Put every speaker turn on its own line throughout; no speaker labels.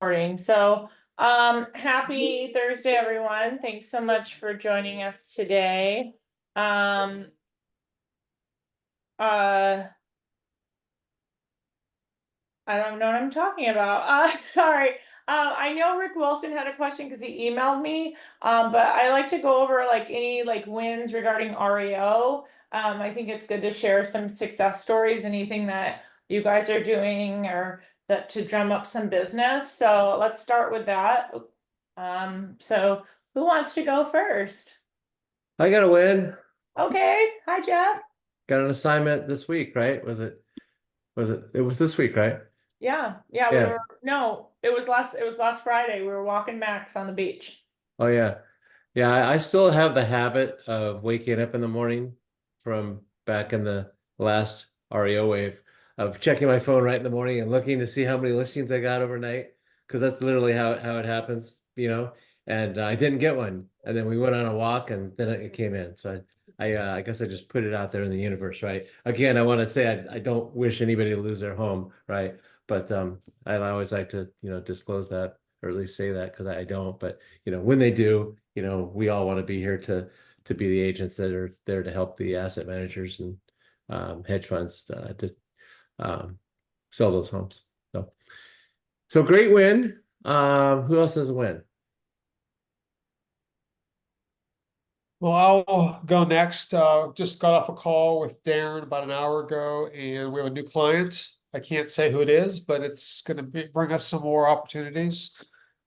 Morning. Happy Thursday, everyone. Thanks so much for joining us today. I don't know what I'm talking about. Sorry. I know Rick Wilson had a question because he emailed me. But I like to go over any wins regarding REO. I think it's good to share some success stories, anything that you guys are doing or that to drum up some business. So let's start with that. So who wants to go first?
I got a win.
Okay. Hi, Jeff.
Got an assignment this week, right? It was this week, right?
Yeah.
Yeah.
No, it was last Friday. We were walking Max on the beach.
Oh yeah. Yeah, I still have the habit of waking up in the morning from back in the last REO wave of checking my phone right in the morning and looking to see how many listings I got overnight. Because that's literally how it happens, you know. And I didn't get one. And then we went on a walk and then it came in. So I guess I just put it out there in the universe, right? Again, I want to say I don't wish anybody to lose their home, right? But I always like to, disclose that or at least say that because I don't. But when they do, we all want to be here to be the agents that are there to help the asset managers and hedge funds to sell those homes. So great win. Who else has a win?
Well, I'll go next. Just got off a call with Darren about an hour ago, and we have a new client. I can't say who it is, but it's going to bring us some more opportunities.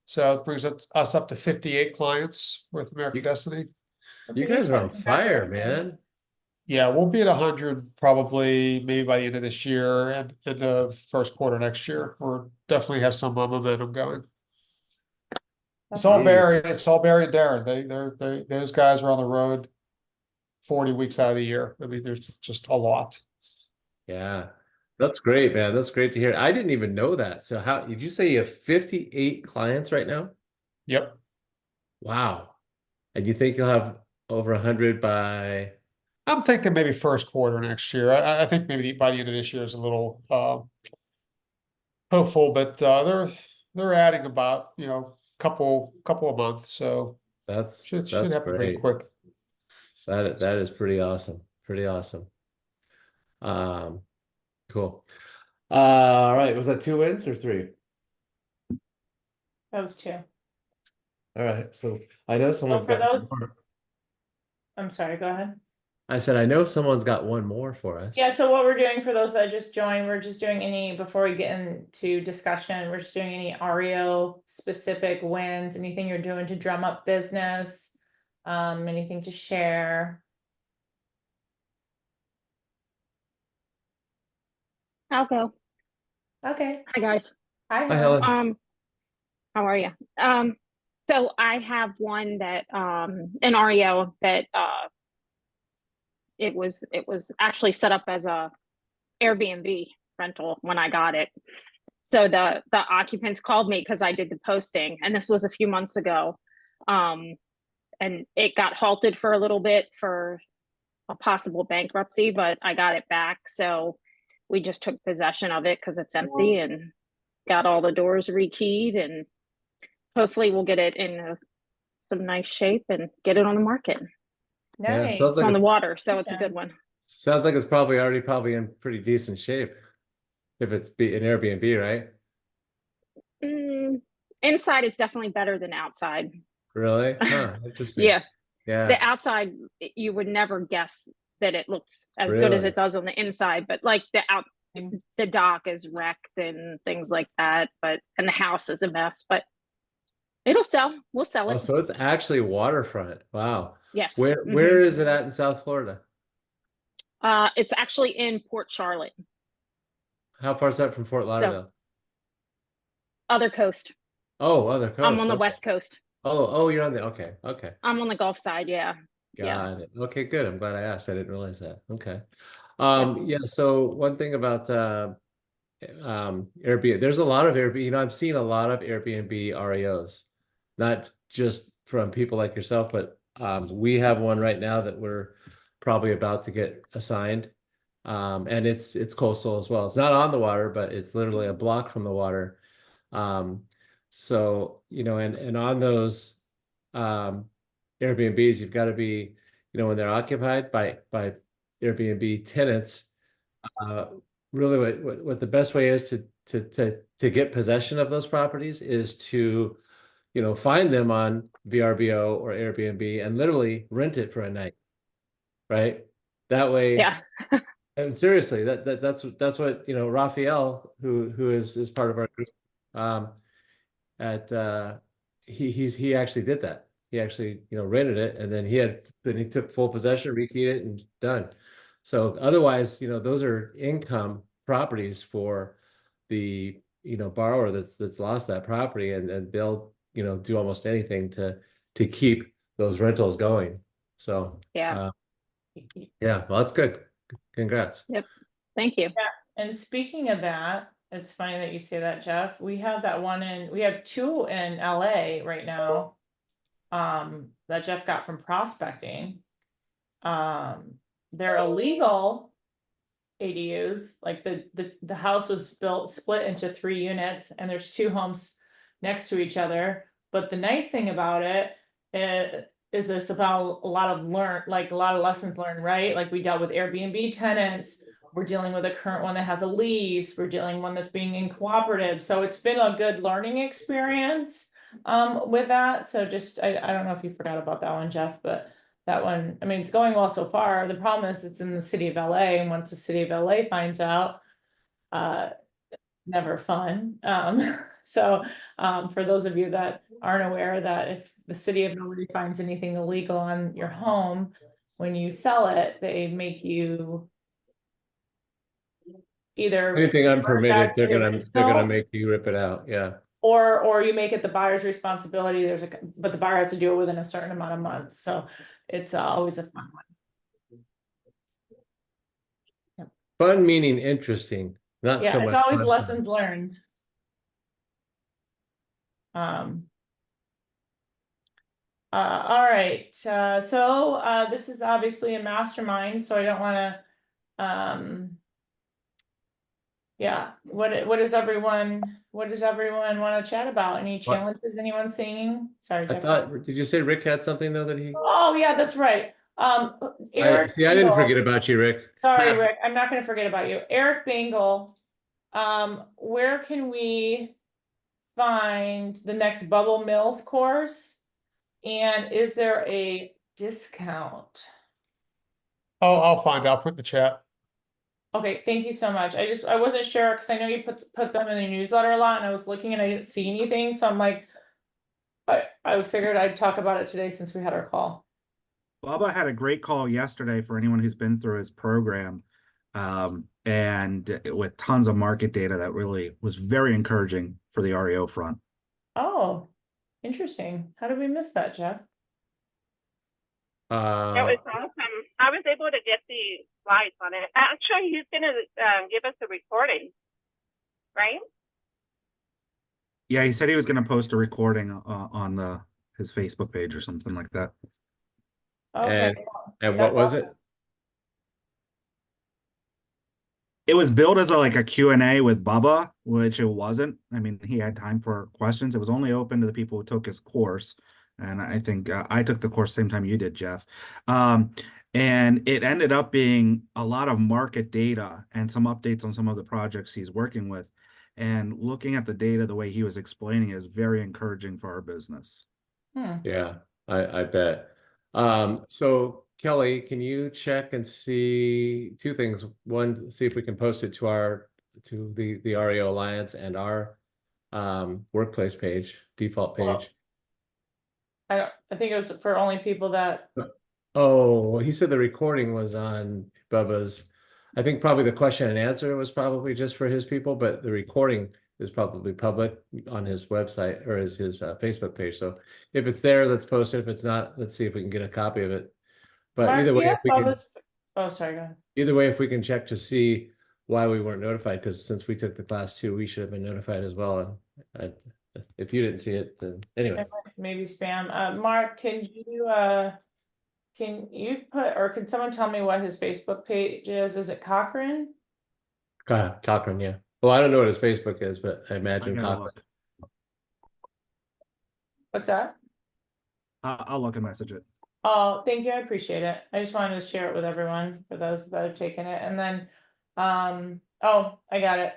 So it brings us up to 58 clients with American Destiny.
You guys are on fire, man.
Yeah, we'll be at 100 probably maybe by the end of this year and in the first quarter next year. We're definitely have some momentum going. It's all Barry and Darren. Those guys are on the road 40 weeks out of the year. I mean, there's just a lot.
Yeah. That's great, man. That's great to hear. I didn't even know that. So how did you say you have 58 clients right now?
Yep.
Wow. And you think you'll have over 100 by
I'm thinking maybe first quarter next year. I think maybe by the end of this year is a little hopeful, but they're adding about couple of months, so should
that's
happen pretty
great.
quick.
That is pretty awesome. Pretty awesome. Um, cool. All right. Was that 2 wins or 3?
Those two.
All right. So I know someone's
for
got
those-
more.
I'm sorry, go ahead.
I said I know someone's got one more for us.
Yeah, so what we're doing for those that just joined, we're just doing before we get into discussion, we're just doing any REO specific wins, anything you're doing to drum up business, anything to share.
I'll go.
Okay.
Hi guys.
Hi,
Hi,
Helen.
Helen.
How are you? So I have one that an REO that it was actually set up as a Airbnb rental when I got it. So the occupants called me because I did the posting, and this was a few months ago. And it got halted for a little bit for a possible bankruptcy, but I got it back. So we just took possession of it because it's empty and got all the doors rekeyed, and hopefully we'll get it in some nice shape and get it on the market.
Yeah,
Nice.
sounds
It's
like
on the water, so it's a good one.
Sounds like it's probably in pretty decent shape if it's an Airbnb, right?
Inside is definitely better than outside.
Really? Huh, interesting.
Yeah.
Yeah.
The outside, you would never guess that it looks as good as
Really?
it does on the inside, but like the dock is wrecked and things like that, and the house is a mess, but it'll sell. We'll sell
Oh,
it.
so it's actually waterfront. Wow.
Yes.
Where is it at in South Florida?
It's actually in Port Charlotte.
How far is that from Fort
So
Lauderdale?
other coast.
Oh, other coast.
I'm on the West Coast.
Oh, you're on the okay.
I'm on the Gulf side, yeah.
Got it. Okay, good. I'm glad I asked. I didn't realize that. Okay.
Yep.
Yeah, so one thing about Airbnb, there's a lot of Airbnb, I've seen a lot of Airbnb REOs, not just from people like yourself, but we have one right now that we're probably about to get assigned. And it's coastal as well. It's not on the water, but it's literally a block from the water. So, and on those Airbnbs, you've got to be, when they're occupied by Airbnb tenants, uh, really what the best way is to get possession of those properties is to, find them on VRBO or Airbnb and literally rent it for a night, right? That way,
Yeah.
and seriously, that's what, Raphael, who is part of our group, um, at he actually did that. He actually, rented it, and then he took full possession, rekeyed it, and done. So otherwise, those are income properties for the, borrower that's lost that property, and they'll, do almost anything to keep those rentals going. So
Yeah.
yeah, well, that's good. Congrats.
Yep. Thank you.
And speaking of that, it's funny that you say that, Jeff. We have we have two in LA right now. That Jeff got from prospecting. They're illegal ADUs, like the house was split into 3 units, and there's 2 homes next to each other. But the nice thing about it is it's about a lot of lessons learned, right? Like we dealt with Airbnb tenants. We're dealing with a current one that has a lease. We're dealing one that's being in cooperative. So it's been a good learning experience with that. So just I don't know if you forgot about that one, Jeff, but that one, I mean, it's going well so far. The problem is it's in the city of LA, and once the city of LA finds out, never fun. So for those of you that aren't aware, that if the city of LA finds anything illegal on your home, when you sell it, they make you either
Anything unpermitted,
back to the
they're gonna
original,
make you rip it out. Yeah.
or you make it the buyer's responsibility. But the buyer has to do it within a certain amount of months. So it's always a fun one.
Fun meaning interesting, not
Yeah,
so
it's
much
always
fun.
lessons learned. All right, so this is obviously a mastermind, so I don't wanna, yeah, what does everyone wanna chat about? Any
What?
challenges anyone seeing? Sorry,
I
Jeff.
thought, did you say Rick had something though that he?
Oh, yeah, that's right.
I
Eric
see. I didn't
Bingle.
forget about you, Rick.
Sorry, Rick, I'm not gonna forget about you. Eric Bingle, where can we find the next Bubble Mills course? And is there a discount?
Oh, I'll find out, put in the chat.
Okay, thank you so much. I wasn't sure because I know you put them in the newsletter a lot, and I was looking and I didn't see anything, so I'm like, I figured I'd talk about it today since we had our call.
Bubba had a great call yesterday for anyone who's been through his program, and with tons of market data that really was very encouraging for the REO front.
Oh, interesting. How did we miss that, Jeff?
That was awesome. I was able to get the slides on it. Actually, he's going to give us a recording, right?
Yeah, he said he was going to post a recording on his Facebook page or something like that.
Okay.
And what was it?
It was billed as like a Q&A with Bubba, which it wasn't. I mean, he had time for questions. It was only open to the people who took his course. And I think I took the course same time you did, Jeff. And it ended up being a lot of market data and some updates on some of the projects he's working with. And looking at the data, the way he was explaining it is very encouraging for our business.
Yeah, I bet. So Kelly, can you check and see 2 things? One, see if we can post it to the REO Alliance and our workplace page, default page.
I think it was for only people that.
Oh, well, he said the recording was on Bubba's. I think probably the question and answer was probably just for his people, but the recording is probably public on his website or his Facebook page. So if it's there, let's post it. If it's not, let's see if we can get a copy of it. But
Mark,
either
do you
way,
have
if we can,
Bubba's- Oh, sorry, go ahead.
either way, if we can check to see why we weren't notified, because since we took the class too, we should have been notified as well. And if you didn't see it, then anyway.
Maybe spam. Mark, can you put, or can someone tell me what his Facebook page is? Is it Cochran?
Cochran, yeah. Well, I don't know what his Facebook is, but I imagine
I gotta
Cochran.
look.
What's that?
I'll look and message it.
Oh, thank you. I appreciate it. I just wanted to share it with everyone for those that have taken it. And then, oh, I got it.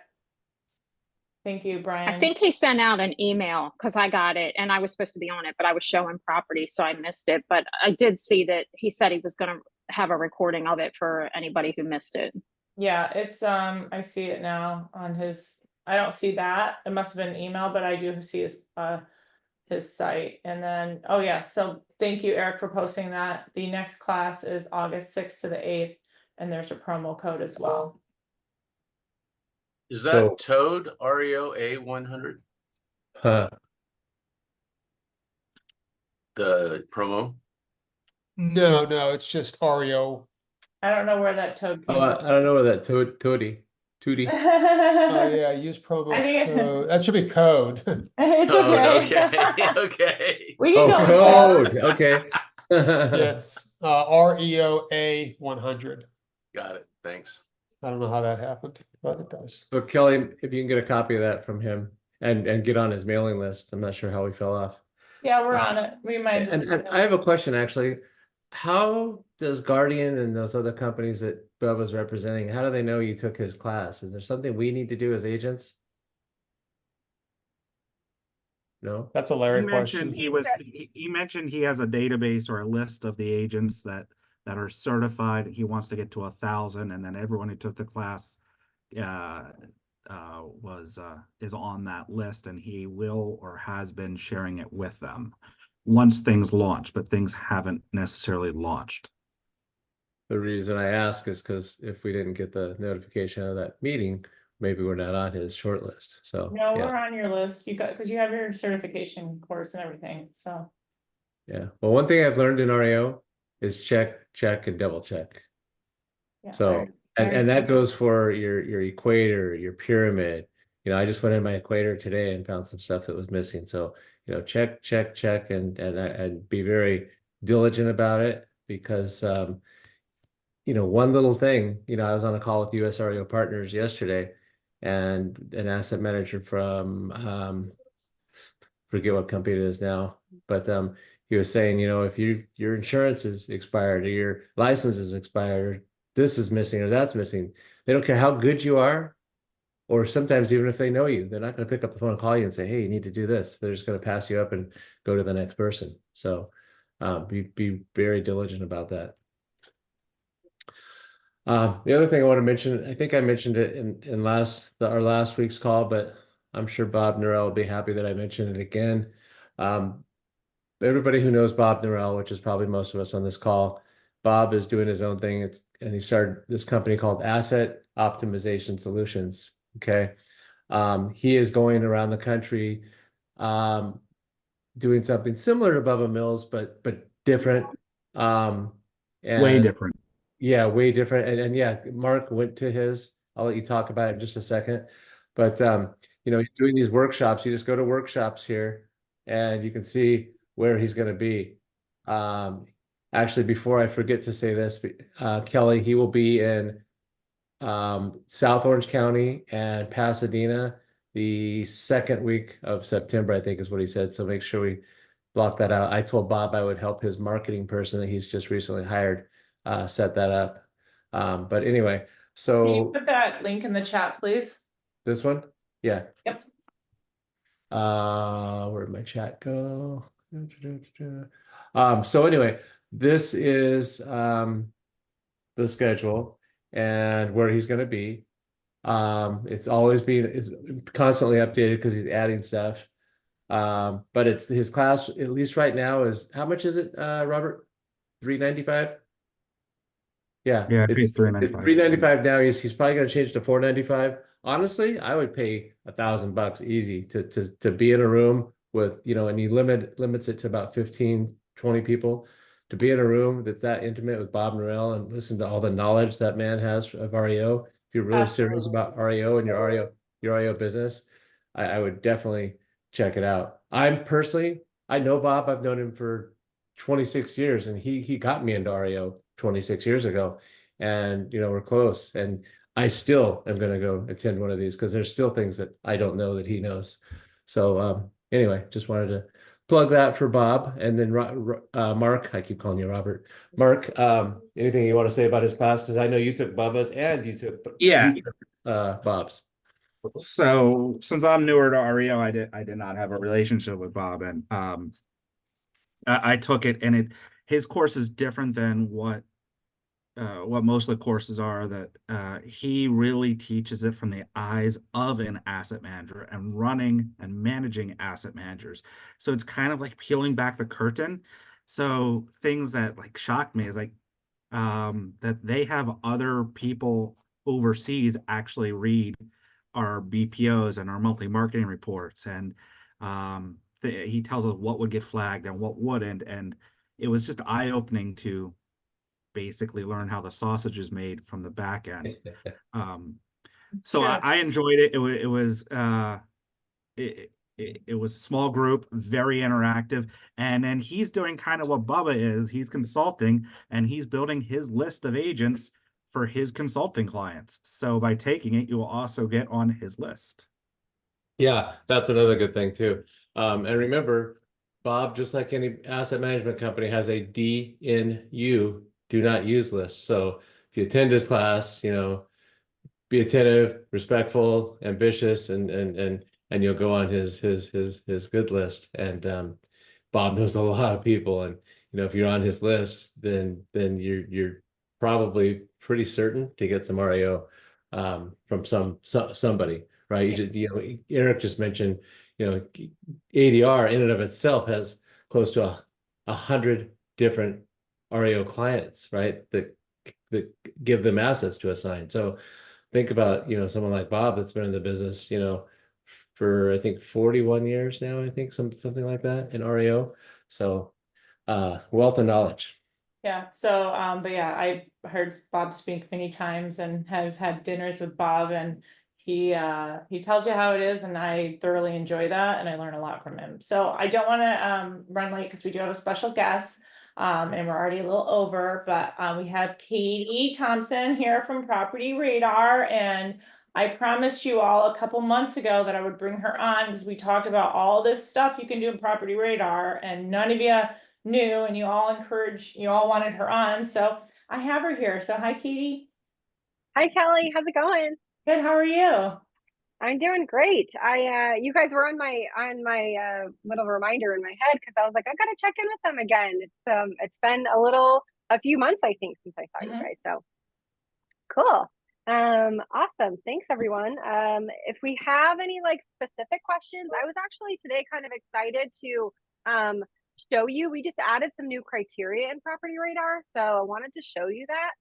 Thank you,
I
Brian.
think he sent out an email because I got it and I was supposed to be on it, but I was showing property, so I missed it. But I did see that he said he was going to have a recording of it for anybody who missed it.
Yeah, it's, I see it now on his, I don't see that. It must have been an email, but I do see his site. And then, oh yeah, so thank you, Eric, for posting that. The next class is August 6th to the 8th, and there's a promo code as well.
Is
So-
that Toad REO A100?
Huh.
The promo?
No, it's just REO.
I don't know where that toad
Oh,
came
I don't know where that Tootie.
from.
Oh yeah, use promo
I think-
code. That should be code.
It's
Toad,
okay.
okay, okay.
We can
Oh,
go.
code. Okay.
Yes, REO A100.
Got it, thanks.
I don't know how that happened, but it does.
So Kelly, if you can get a copy of that from him and get on his mailing list, I'm not sure how we fell off.
Yeah, we're on it. We might.
And I have a question actually. How does Guardian and those other companies that Bub was representing, how do they know you took his class? Is there something we need to do as agents? No?
That's a
He
Larry
mentioned
question.
he mentioned he has a database or a list of the agents that are certified. He wants to get to 1,000, and then everyone who took the class is on that list, and he will or has been sharing it with them once things launch, but things haven't necessarily launched.
The reason I ask is because if we didn't get the notification of that meeting, maybe we're not on his short list. So
No,
yeah,
we're on your list. You got, because you have your certification course and everything, so.
yeah. Well, one thing I've learned in REO is check, and double check.
Yeah,
So and that goes for your equator, your pyramid. You know, I just went in my equator today and found some stuff that was missing. So, you know, check, and be very diligent about it because you know, one little thing, you know, I was on a call with US REO Partners yesterday and an asset manager from forget what company it is now, but he was saying, you know, if your insurance is expired or your license is expired, or this is missing or that's missing, they don't care how good you are, or sometimes even if they know you, they're not going to pick up the phone and call you and say, hey, you need to do this. They're just going to pass you up and go to the next person. So be very diligent about that. The other thing I want to mention, I think I mentioned it in our last week's call, but I'm sure Bob Norell will be happy that I mentioned it again. Everybody who knows Bob Norell, which is probably most of us on this call, Bob is doing his own thing. And he started this company called Asset Optimization Solutions. Okay. He is going around the country doing something similar to Bubba Mills, but different.
Way different.
Yeah, way different. And yeah, Mark went to his. I'll let you talk about it in just a second. But you know, he's doing these workshops. You just go to workshops here and you can see where he's going to be. Actually, before I forget to say this, Kelly, he will be in South Orange County and Pasadena the second week of September, I think is what he said. So make sure we block that out. I told Bob I would help his marketing person that he's just recently hired set that up. But anyway,
Can you
so
put that link in the chat, please?
this one, yeah.
Yep.
Where'd my chat go? So anyway, this is the schedule and where he's going to be. It's constantly updated because he's adding stuff. But it's his class, at least right now, is how much is it, Robert? $395? Yeah,
Yeah, I
it's
paid $395.
$395 now. He's probably gonna change to $495. Honestly, I would pay $1,000 easy to be in a room with, you know, and he limits it to about 15, 20 people to be in a room that's that intimate with Bob Norell and listen to all the knowledge that man has of REO. If you're really serious
Absolutely.
about REO and your REO business, I would definitely check it out. I know Bob. I've known him for 26 years and he got me into REO 26 years ago, and you know, we're close, and I still am going to go attend one of these because there's still things that I don't know that he knows. So anyway, just wanted to plug that for Bob, and then Mark, I keep calling you Robert. Mark, anything you want to say about his class? Because I know you took Bubba's and
Yeah.
you took Bob's.
So since I'm newer to REO, I did not have a relationship with Bob, and I took it, and his course is different than what most of the courses are. That he really teaches it from the eyes of an asset manager and running and managing asset managers. So it's kind of like peeling back the curtain. So things that like shocked me is like that they have other people overseas actually read our BPOs and our monthly marketing reports, and he tells us what would get flagged and what wouldn't, and it was just eye-opening to basically learn how the sausage is made from the back end. So
true.
I enjoyed it. It was a small group, very interactive. And then he's doing kind of what Bubba is. He's consulting and he's building his list of agents for his consulting clients. So by taking it, you will also get on his list.
Yeah, that's another good thing too. And remember, Bob, just like any asset management company, has a DNU, do not use list. So if you attend his class, be attentive, respectful, ambitious, and you'll go on his good list. And Bob knows a lot of people, and if you're on his list, then you're probably pretty certain to get some REO from somebody, right? Eric just mentioned, ADR in and of itself has close to 100 different REO clients, right? That give them assets to assign. So think about, someone like Bob that's been in the business, for I think 41 years now, I think something like that in REO. So wealth of knowledge.
Yeah, so but yeah, I've heard Bob speak many times and have had dinners with Bob, and he tells you how it is, and I thoroughly enjoy that, and I learn a lot from him. So I don't want to run late because we do have a special guest, and we're already a little over, but we have Katie Thompson here from Property Radar, and I promised you all a couple months ago that I would bring her on because we talked about all this stuff you can do in Property Radar, and none of you knew, and you all wanted her on. So I have her here. So hi, Katie.
Hi, Kelly. How's it going?
Good. How are you?
I'm doing great. You guys were on my little reminder in my head because I was like, I gotta check in with them again. It's been a few months, I think, since I saw you guys. So cool. Awesome. Thanks, everyone. If we have any like specific questions, I was actually today kind of excited to show you. We just added some new criteria in Property Radar, so I wanted to show you that.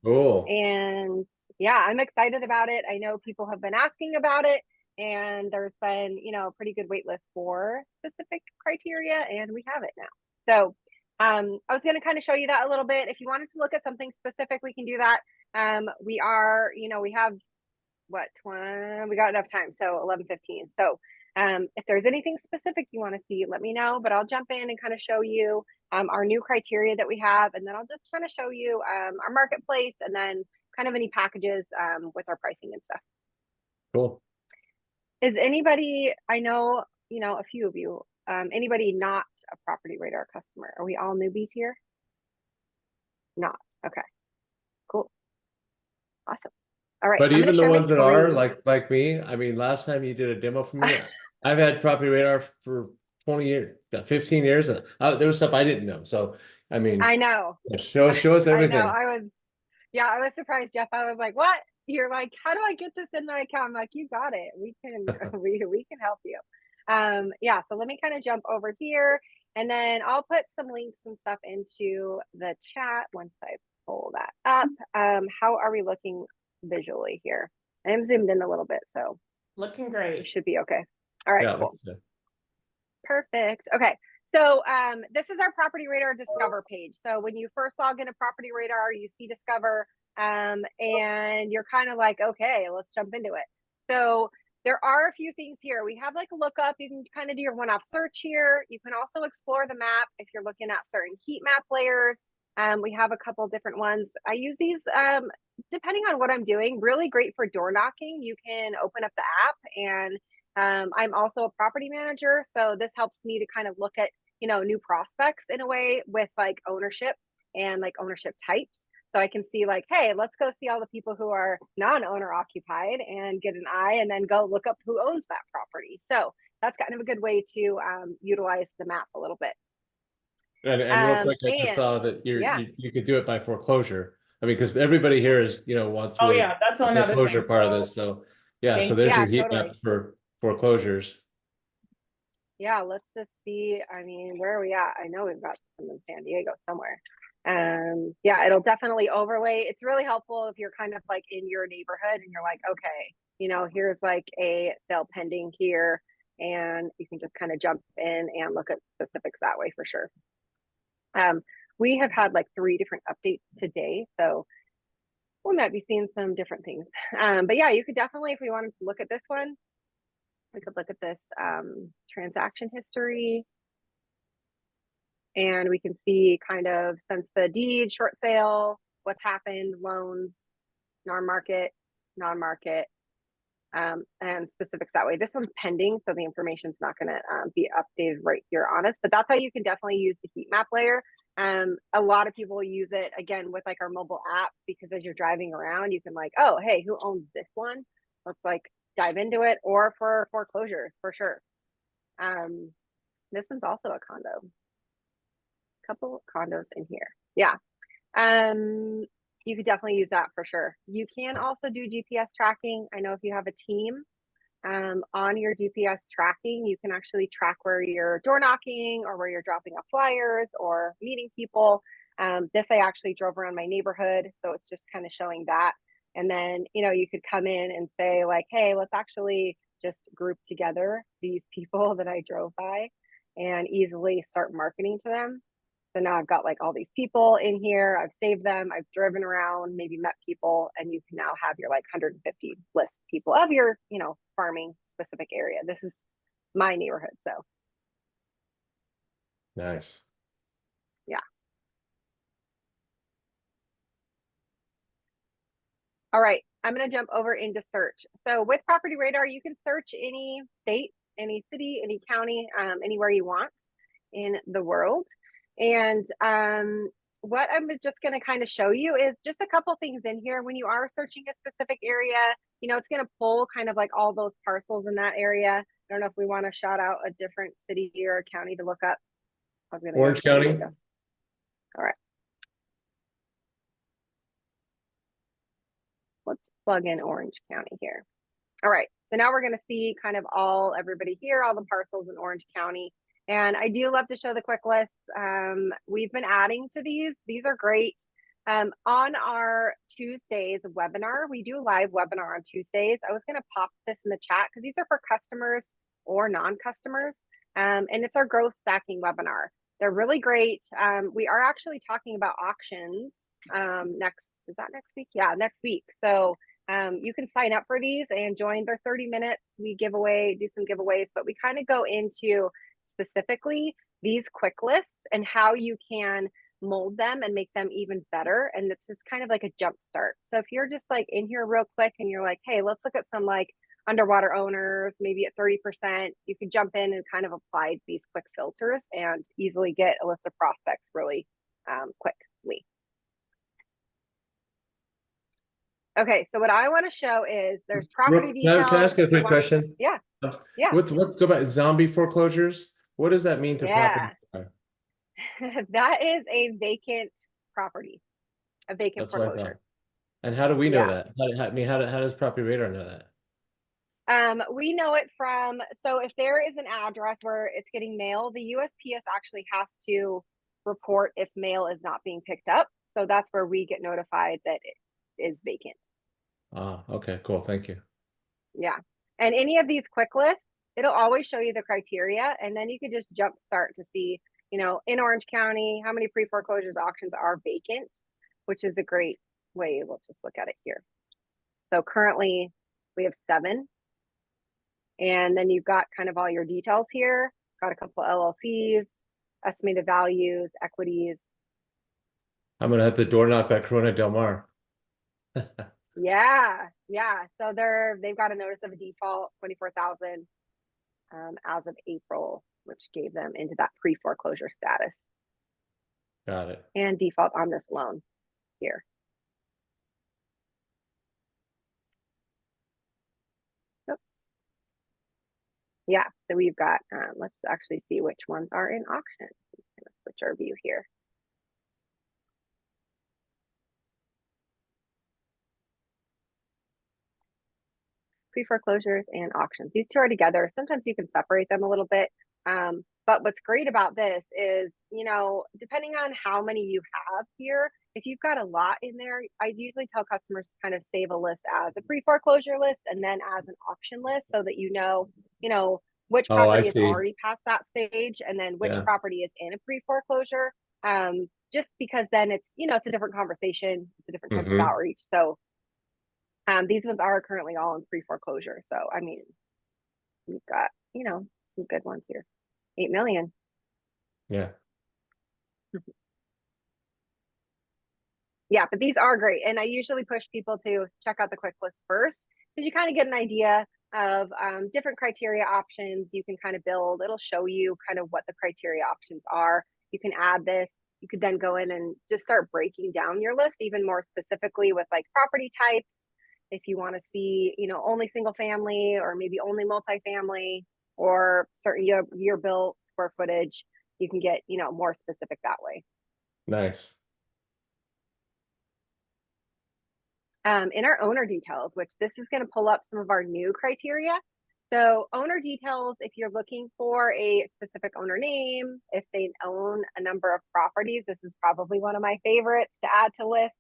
Cool.
And yeah, I'm excited about it. I know people have been asking about it, and there's been, a pretty good wait list for specific criteria, and we have it now. So I was going to kind of show you that a little bit. If you wanted to look at something specific, we can do that. We are, we have we got enough time, so 11:15. So if there's anything specific you want to see, let me know, but I'll jump in and kind of show you our new criteria that we have, and then I'll just kind of show you our marketplace, and then kind of any packages with our pricing and stuff.
Cool.
Is anybody, I know, a few of you, anybody not a Property Radar customer? Are we all newbies here? Not. Okay, cool. Awesome. All right.
But
I'm
even the
gonna share
ones
my
that are
screen.
like me, I mean, last time you did a demo for me, I've had Property Radar for 20 years, 15 years. There was stuff I didn't know. So, I mean,
I know.
show us
I know.
everything.
I was surprised, Jeff. I was like, what? You're like, how do I get this in my account? I'm like, you got it. We can we can help you. Yeah, so let me kind of jump over here, and then I'll put some links and stuff into the chat once I pull that up. How are we looking visually here? I am zoomed in a little bit, so
Looking
it
great.
should be okay. All right,
Yeah.
cool. Perfect. Okay. So this is our Property Radar Discover page. So when you first log into Property Radar, you see Discover, and you're kind of like, okay, let's jump into it. So there are a few things here. We have like a lookup. You can kind of do your one-off search here. You can also explore the map if you're looking at certain heat map layers. We have a couple different ones. I use these depending on what I'm doing. Really great for door knocking. You can open up the app and I'm also a property manager, so this helps me to kind of look at, new prospects in a way with like ownership and like ownership types. So I can see like, hey, let's go see all the people who are non-owner occupied and get an eye, and then go look up who owns that property. So that's kind of a good way to utilize the map a little bit.
And real quick, I just
And
saw that
yeah,
you could do it by foreclosure. I mean, because everybody here is, wants
Oh
really
yeah, that's
the
another
foreclosure
thing.
part of
So
this. So yeah, so
thank
there's
you.
yeah,
your heat map
totally.
for foreclosures.
Yeah, let's just see. I mean, where are we at? I know we've got some in San Diego somewhere. Yeah, it'll definitely overlay. It's really helpful if you're kind of like in your neighborhood and you're like, okay, here's like a sale pending here, and you can just kind of jump in and look at specifics that way for sure. We have had like 3 different updates today, so we might be seeing some different things. But yeah, you could definitely, if we wanted to look at this one, we could look at this transaction history, and we can see kind of since the deed, short sale, what's happened, loans, non-market, and specifics that way. This one's pending, so the information's not going to be updated right here on us, but that's how you can definitely use the heat map layer. A lot of people use it again with like our mobile app, because as you're driving around, you can like, oh, hey, who owns this one? Let's like dive into it, or for foreclosures for sure. This one's also a condo. Couple condos in here. Yeah. You could definitely use that for sure. You can also do GPS tracking. I know if you have a team on your GPS tracking, you can actually track where you're door knocking or where you're dropping off flyers or meeting people. This I actually drove around my neighborhood, so it's just kind of showing that. And then, you could come in and say like, hey, let's actually just group together these people that I drove by and easily start marketing to them. So now I've got like all these people in here. I've saved them. I've driven around, maybe met people, and you can now have your like 150 list people of your, farming specific area. This is my neighborhood. So
Nice.
yeah. All right. I'm going to jump over into search. So with Property Radar, you can search any state, any city, any county, anywhere you want in the world. And what I'm just going to kind of show you is just a couple things in here. When you are searching a specific area, it's going to pull kind of like all those parcels in that area. I don't know if we want to shout out a different city or county to look up. I was going to
Orange County.
All right. Let's plug in Orange County here. All right. So now we're going to see kind of everybody here, all the parcels in Orange County. And I do love to show the quick lists. We've been adding to these. These are great. On our Tuesdays webinar, we do a live webinar on Tuesdays. I was going to pop this in the chat because these are for customers or non-customers. And it's our growth stacking webinar. They're really great. We are actually talking about auctions is that next week? Yeah, next week. So you can sign up for these and join. Their 30 minutes. We do some giveaways, but we kind of go into specifically these quick lists and how you can mold them and make them even better. And it's just kind of like a jump start. So if you're just like in here real quick and you're like, hey, let's look at some like underwater owners, maybe at 30%, you could jump in and kind of apply these quick filters and easily get a list of prospects really quickly. Okay, so what I want to show is there's property details.
Can I ask a quick question?
Yeah. Yeah.
Let's go back. Zombie foreclosures. What does that mean to property?
That is a vacant property, a vacant
That's what I
foreclosure.
thought. And how do we know
Yeah.
that? How does Property Radar know that?
We know it from, so if there is an address where it's getting mail, the USPS actually has to report if mail is not being picked up. So that's where we get notified that it is vacant.
Ah, okay, cool. Thank you.
Yeah. And any of these quick lists, it'll always show you the criteria. And then you could just jump start to see, in Orange County, how many pre-foreclosures auctions are vacant, which is a great way. We'll just look at it here. So currently we have 7. And then you've got kind of all your details here. Got a couple LLCs, estimated values, equities.
I'm gonna have to door knock at Corona Del Mar.
Yeah. So they've got a notice of a default, 24,000. as of April, which gave them into that pre-foreclosure status
Got it.
and default on this loan here. Oops. Yeah, so we've got, let's actually see which ones are in auction. Let's switch our view here. Pre-foreclosures and auctions. These two are together. Sometimes you can separate them a little bit. But what's great about this is, you know, depending on how many you have here, if you've got a lot in there, I usually tell customers to kind of save a list as a pre-foreclosure list and then as an auction list so that you know, which
Oh, I
property is
see.
already past that stage and then which
Yeah.
property is in a pre-foreclosure. Just because then it's, it's a different conversation, it's a different type of
Mhm.
outreach. So these ones are currently all in pre-foreclosure. So, I mean, we've got, some good ones here. 8 million.
Yeah.
Yeah, but these are great. And I usually push people to check out the quick list first because you kind of get an idea of different criteria options you can kind of build. It'll show you kind of what the criteria options are. You can add this. You could then go in and just start breaking down your list even more specifically with like property types. If you want to see, only single family or maybe only multifamily or certain year built square footage, you can get, more specific that way.
Nice.
In our owner details, which this is going to pull up some of our new criteria. So owner details, if you're looking for a specific owner name, if they own a number of properties, this is probably one of my favorites to add to lists.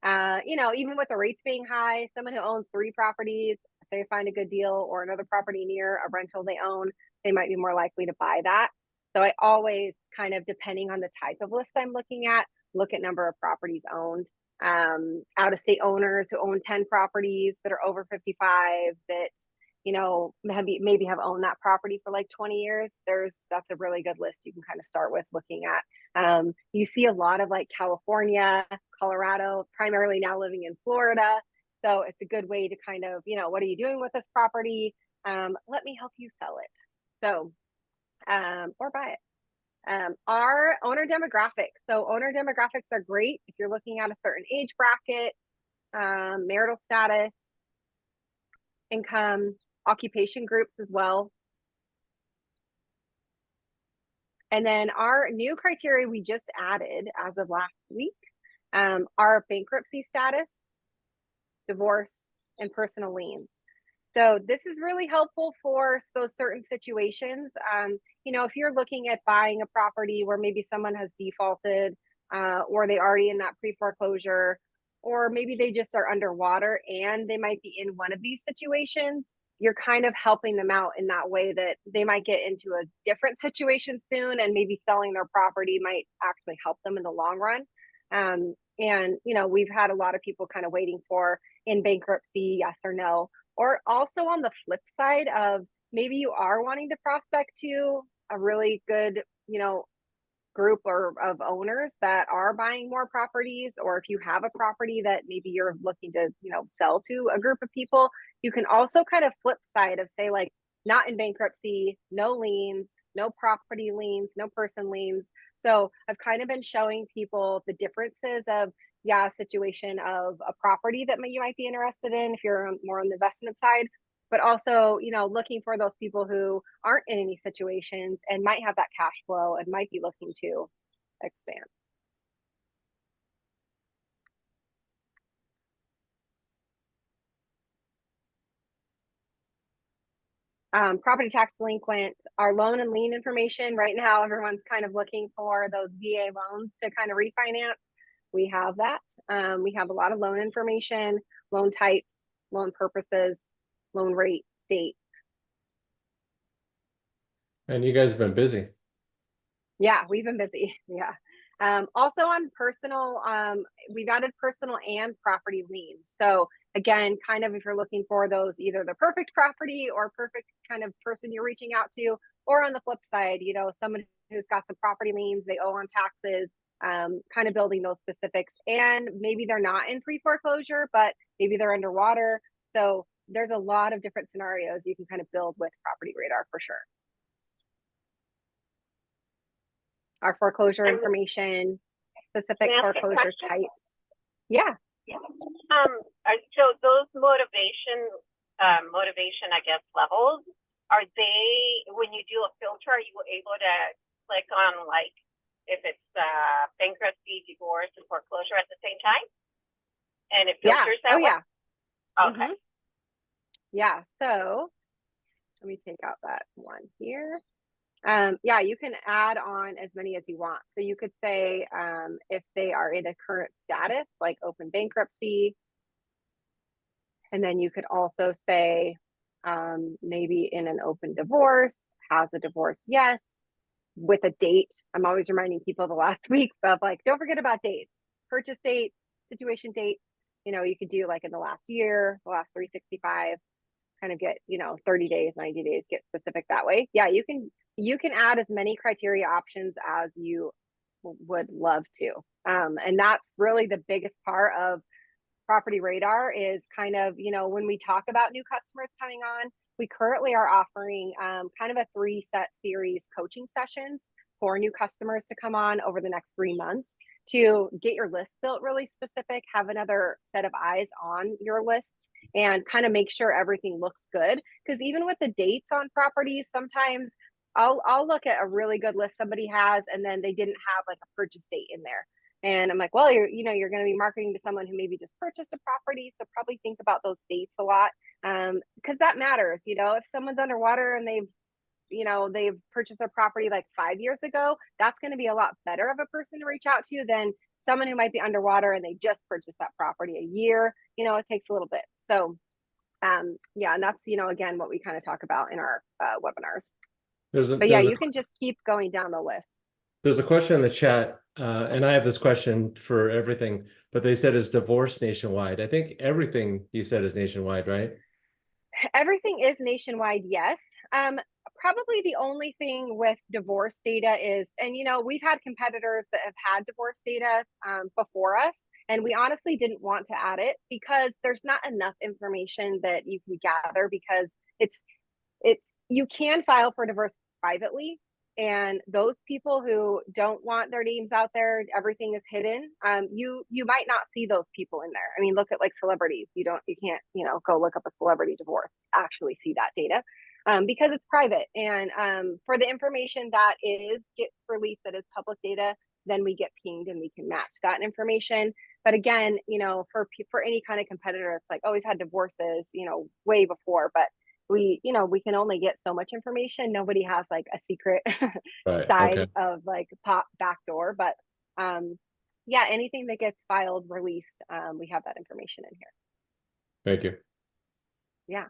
Even with the rates being high, someone who owns 3 properties, if they find a good deal or another property near a rental they own, they might be more likely to buy that. So I always kind of, depending on the type of list I'm looking at, look at number of properties owned. Out-of-state owners who own 10 properties that are over 55 that, maybe have owned that property for like 20 years. That's a really good list you can kind of start with looking at. You see a lot of like California, Colorado, primarily now living in Florida. So it's a good way to kind of, what are you doing with this property? Let me help you sell it. So, or buy it. Our owner demographics. So owner demographics are great if you're looking at a certain age bracket, marital status, income, occupation groups as well. And then our new criteria we just added as of last week are bankruptcy status, divorce, and personal liens. So this is really helpful for those certain situations. If you're looking at buying a property where maybe someone has defaulted or they already in that pre-foreclosure, or maybe they just are underwater and they might be in one of these situations, you're kind of helping them out in that way that they might get into a different situation soon and maybe selling their property might actually help them in the long run. We've had a lot of people kind of waiting for in bankruptcy, yes or no. Or also on the flip side of maybe you are wanting to prospect to a really good, group of owners that are buying more properties, or if you have a property that maybe you're looking to, sell to a group of people, you can also kind of flip side of say like not in bankruptcy, no liens, no property liens, no person liens. So I've kind of been showing people the differences of situation of a property that you might be interested in if you're more on the investment side, but also, looking for those people who aren't in any situations and might have that cash flow and might be looking to expand. Property tax delinquent, our loan and lien information. Right now, everyone's kind of looking for those VA loans to kind of refinance. We have that. We have a lot of loan information, loan types, loan purposes, loan rate, date.
And you guys have been busy.
Yeah, we've been busy. Yeah. Also on personal, we've added personal and property liens. So again, kind of if you're looking for those, either the perfect property or perfect kind of person you're reaching out to, or on the flip side, someone who's got some property liens they owe on taxes, kind of building those specifics. And maybe they're not in pre-foreclosure, but maybe they're underwater. So there's a lot of different scenarios you can kind of build with Property Radar for sure. Our foreclosure information, specific
Can I ask a
foreclosure
question?
types. Yeah.
So those motivation, I guess, levels, are they, when you do a filter, are you able to click on like, if it's bankruptcy, divorce, and foreclosure at the same time? And it
Yeah.
filters that
Oh
way?
yeah.
Okay.
Yeah. So let me take out that one here. Yeah, you can add on as many as you want. So you could say if they are in a current status, like open bankruptcy. And then you could also say maybe in an open divorce, has a divorce, yes, with a date. I'm always reminding people the last week of like, don't forget about dates, purchase date, situation date. You know, you could do like in the last year, the last 365, kind of get, 30 days, 90 days, get specific that way. Yeah, you can add as many criteria options as you would love to. And that's really the biggest part of Property Radar is kind of, when we talk about new customers coming on, we currently are offering kind of a 3-set series coaching sessions for new customers to come on over the next 3 months to get your list built really specific, have another set of eyes on your lists, and kind of make sure everything looks good. Because even with the dates on properties, sometimes I'll look at a really good list somebody has, and then they didn't have like a purchase date in there. And I'm like, well, you're going to be marketing to someone who maybe just purchased a property. So probably think about those dates a lot. Because that matters, if someone's underwater and they've purchased their property like 5 years ago, that's going to be a lot better of a person to reach out to than someone who might be underwater and they just purchased that property a year. It takes a little bit. So, yeah, and that's, again, what we kind of talk about in our webinars. But yeah, you can just keep going down the list.
There's a question in the chat, and I have this question for everything, but they said is divorce nationwide. I think everything you said is nationwide, right?
Everything is nationwide, yes. Probably the only thing with divorce data is, and we've had competitors that have had divorce data before us, and we honestly didn't want to add it because there's not enough information that you can gather, because you can file for divorce privately, and those people who don't want their names out there, everything is hidden. You might not see those people in there. I mean, look at like celebrities. You can't, go look up a celebrity divorce, actually see that data, because it's private. And for the information that gets released, that is public data, then we get pinged and we can match that information. But again, for any kind of competitor, it's like, oh, we've had divorces, way before, but we can only get so much information. Nobody has like a secret
Right.
side
Okay.
of like pop backdoor, but yeah, anything that gets filed, released, we have that information in here.
Thank you.
Yeah.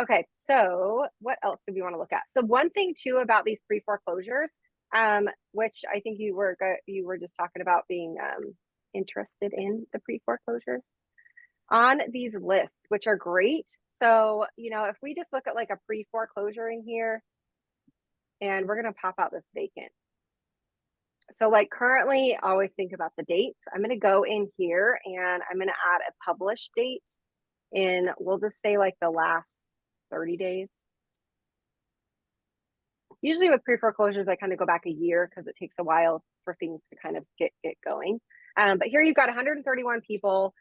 Okay, so what else do we want to look at? So one thing too about these pre-foreclosures, which I think you were just talking about being interested in the pre-foreclosures on these lists, which are great. So, if we just look at like a pre-foreclosure in here, and we're going to pop out this vacant. So like currently, always think about the dates. I'm going to go in here and I'm going to add a published date in, we'll just say like the last 30 days. Usually with pre-foreclosures, I kind of go back a year because it takes a while for things to kind of get going. But here you've got 131 people.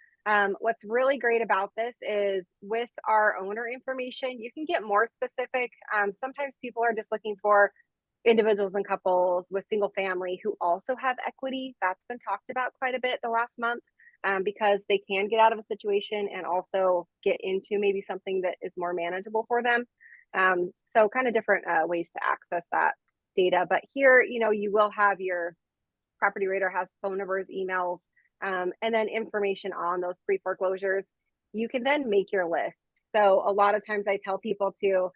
What's really great about this is with our owner information, you can get more specific. Sometimes people are just looking for individuals and couples with single family who also have equity. That's been talked about quite a bit the last month, because they can get out of a situation and also get into maybe something that is more manageable for them. So kind of different ways to access that data. But here, you will have your Property Radar has phone numbers, emails, and then information on those pre-foreclosures. You can then make your list. So a lot of times I tell people to,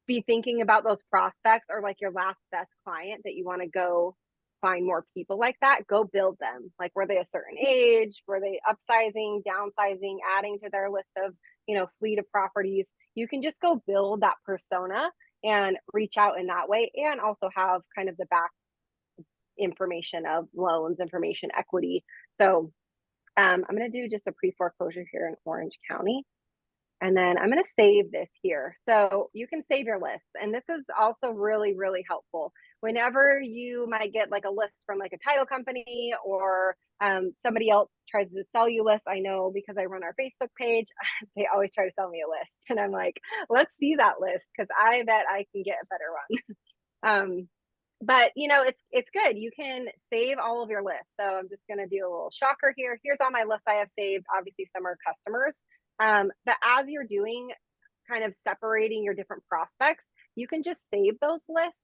be thinking about those prospects or like your last best client that you want to go find more people like that. Go build them. Like, were they a certain age? Were they upsizing, downsizing, adding to their list of, fleet of properties? You can just go build that persona and reach out in that way, and also have kind of the back information of loans, information, equity. So I'm going to do just a pre-foreclosure here in Orange County. And then I'm going to save this here. So you can save your list. And this is also really, really helpful. Whenever you might get like a list from like a title company or somebody else tries to sell you lists, I know because I run our Facebook page, they always try to sell me a list. And I'm like, let's see that list because I bet I can get a better one. But you know, it's good. You can save all of your lists. So I'm just going to do a little shocker here. Here's all my lists I have saved. Obviously, some are customers. But as you're doing kind of separating your different prospects, you can just save those lists.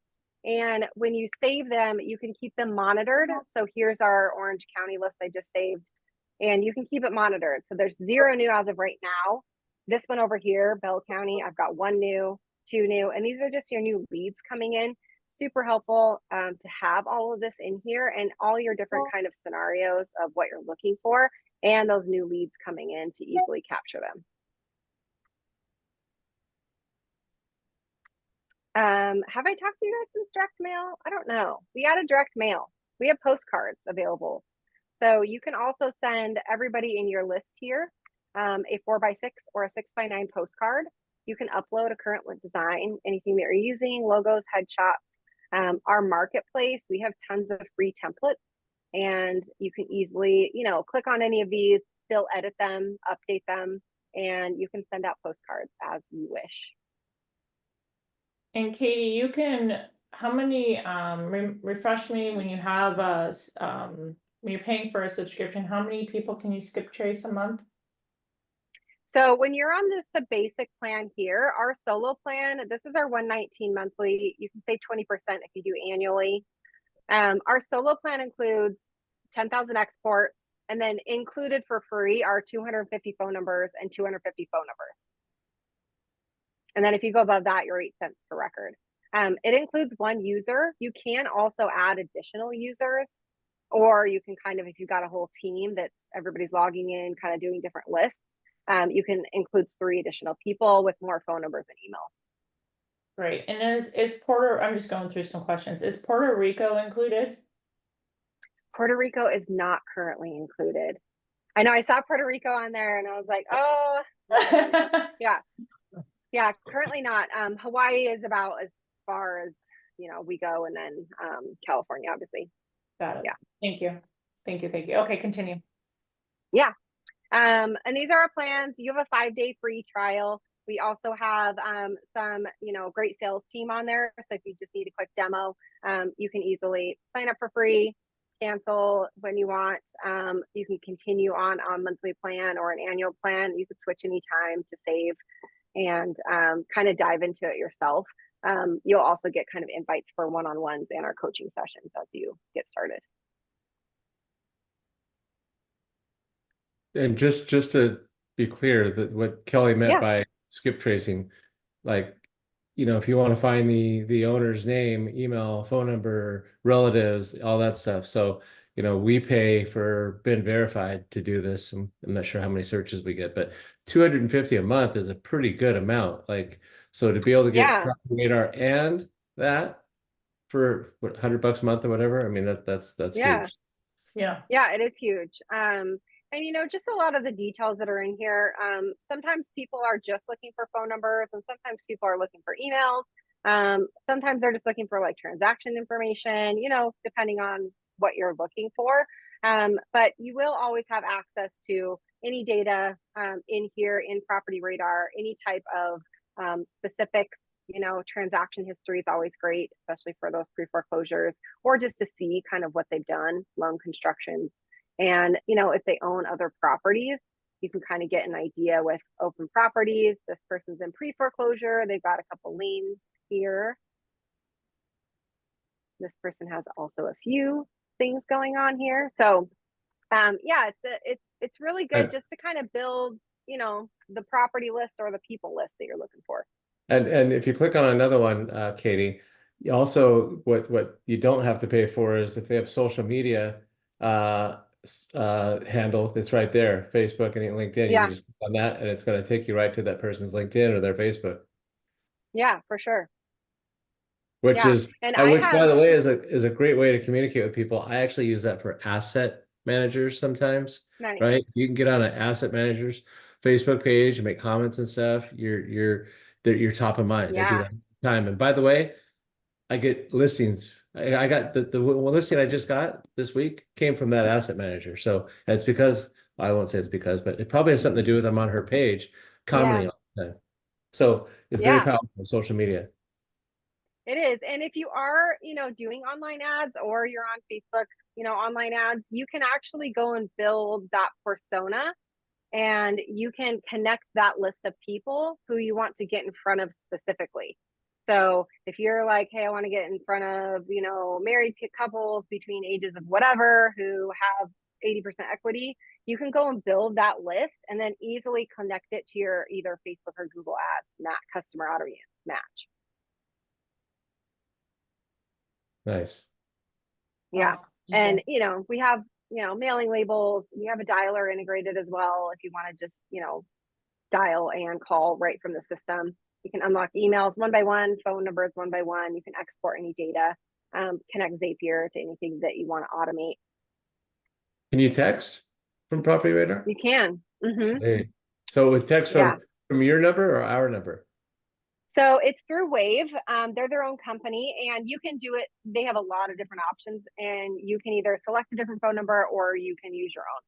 And when you save them, you can keep them monitored. So here's our Orange County list I just saved, and you can keep it monitored. So there's 0 new as of right now. This one over here, Bell County, I've got 1 new, 2 new, and these are just your new leads coming in. Super helpful to have all of this in here and all your different kind of scenarios of what you're looking for and those new leads coming in to easily capture them. Have I talked to you guys since direct mail? I don't know. We added direct mail. We have postcards available. So you can also send everybody in your list here a 4x6 or a 6x9 postcard. You can upload a current design, anything that you're using, logos, headshots. Our marketplace, we have tons of free templates, and you can easily, you know, click on any of these, still edit them, update them, and you can send out postcards as you wish.
And Katie, you can, how many, refresh me when you have when you're paying for a subscription, how many people can you skip trace a month?
So when you're on this, the basic plan here, our solo plan, this is our 119 monthly. You can save 20% if you do annually. Our solo plan includes 10,000 exports, and then included for free are 250 phone numbers and 250 phone numbers. And then if you go above that, you're 8 cents per record. It includes 1 user. You can also add additional users, or you can kind of, if you've got a whole team that's everybody's logging in, kind of doing different lists, you can include 3 additional people with more phone numbers and email.
Right. And is Puerto, I'm just going through some questions. Is Puerto Rico included?
Puerto Rico is not currently included. I know I saw Puerto Rico on there and I was like, oh, yeah. Yeah, currently not. Hawaii is about as far as, you know, we go, and then California, obviously.
Got it.
Yeah.
Thank you. Thank you. Thank you. Okay, continue.
Yeah. And these are our plans. You have a 5-day free trial. We also have some, you know, great sales team on there. So if you just need a quick demo, you can easily sign up for free, cancel when you want. You can continue on monthly plan or an annual plan. You could switch anytime to save and kind of dive into it yourself. You'll also get kind of invites for one-on-ones and our coaching sessions as you get started.
And just to be clear, that what Kelly meant
Yeah.
by skip tracing, like, you know, if you want to find the owner's name, email, phone number, relatives, all that stuff. So, you know, we pay for been verified to do this. I'm not sure how many searches we get, but 250 a month is a pretty good amount. Like, so to be able to get
Yeah.
Property Radar and that for what, $100 a month or whatever, I mean, that's
Yeah.
huge.
Yeah.
Yeah, it is huge. And you know, just a lot of the details that are in here. Sometimes people are just looking for phone numbers, and sometimes people are looking for emails. Sometimes they're just looking for like transaction information, you know, depending on what you're looking for. But you will always have access to any data in here in Property Radar, any type of specifics. You know, transaction history is always great, especially for those pre-foreclosures, or just to see kind of what they've done, loan constructions. And, you know, if they own other properties, you can kind of get an idea with open properties. This person's in pre-foreclosure. They've got a couple liens here. This person has also a few things going on here. So, yeah, it's really good just to kind of build, you know, the property list or the people list that you're looking for.
And if you click on another one, Katie, also what you don't have to pay for is if they have social media handle, it's right there, Facebook and LinkedIn. You
Yeah.
can just click on that and it's going to take you right to that person's LinkedIn or their Facebook.
Yeah, for sure.
Which
Yeah.
is,
And
which by the way is a great way to communicate with people. I actually use that for asset managers sometimes,
Nice.
right? You can get on an asset manager's Facebook page and make comments and stuff. You're top of mind. I do
Yeah.
that all the time. And by the way, I get listings. I got the one listing I just got this week came from that asset manager. So it's because I won't say it's because, but it probably has something to do with I'm on her page commenting all the time. So it's very
Yeah.
powerful on social media.
It is. And if you are, doing online ads or you're on Facebook, online ads, you can actually go and build that persona and you can connect that list of people who you want to get in front of specifically. So if you're like, hey, I want to get in front of, married couples between ages of whatever who have 80% equity, you can go and build that list and then easily connect it to your either Facebook or Google Ads customer audience match.
Nice.
Yeah.
Awesome.
And, we have, mailing labels. We have a dialer integrated as well. If you want to just, dial and call right from the system, you can unlock emails one by one, phone numbers one by one. You can export any data, connect Zapier to anything that you want to automate.
Can you text from Property Radar?
You can. Mm-hmm.
Sweet. So with text
Yeah.
from your number or our number?
So it's through Wave. They're their own company and you can do it. They have a lot of different options and you can either select a different phone number or you can use your own.